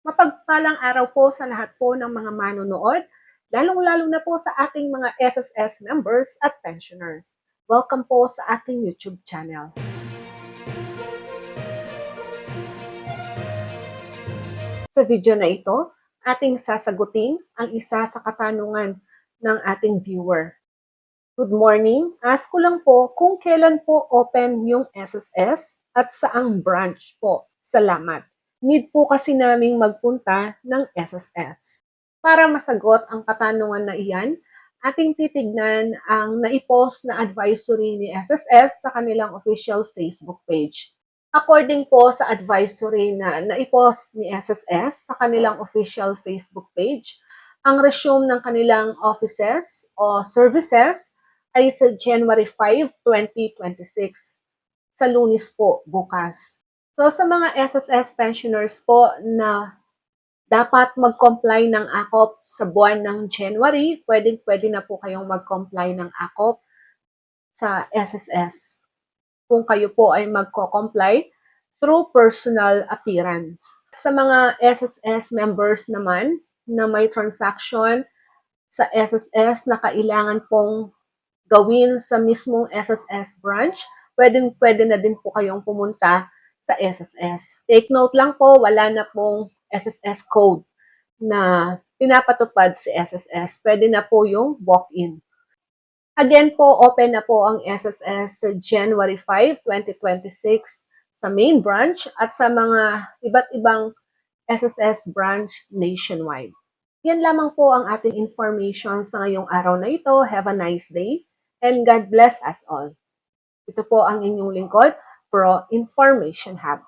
Mapagpalang araw po sa lahat po ng mga manonood, lalong-lalo na po sa ating mga SSS members at pensioners. Welcome po sa ating YouTube channel. Sa video na ito, ating sasagutin ang isa sa katanungan ng ating viewer. Good morning, ask ko lang po kung kailan po open yung SSS at saang branch po. Salamat. Need po kasi naming magpunta ng SSS. Para masagot ang katanungan na iyan, ating titignan ang naipost na advisory ni SSS sa kanilang official Facebook page. According po sa advisory na naipost ni SSS sa kanilang official Facebook page, ang resume ng kanilang offices o services ay sa January 5, 2026. Sa Lunes po, bukas. So sa mga SSS pensioners po na dapat mag-comply ng AKOP sa buwan ng January, pwede na po kayong mag-comply ng AKOP sa SSS. Kung kayo po ay magko-comply through personal appearance. Sa mga SSS members naman na may transaction sa SSS na kailangan pong gawin sa mismong SSS branch, pwede na din po kayong pumunta sa SSS. Take note lang po, wala na pong SSS code na pinapatupad sa SSS. Pwede na po yung walk-in. Again po, open na po ang SSS sa January 5, 2026 sa main branch at sa mga iba't ibang SSS branch nationwide. Yan lamang po ang ating information sa ngayong araw na ito. Have a nice day and God bless us all. Ito po ang inyong lingkod, Pro Information Hub.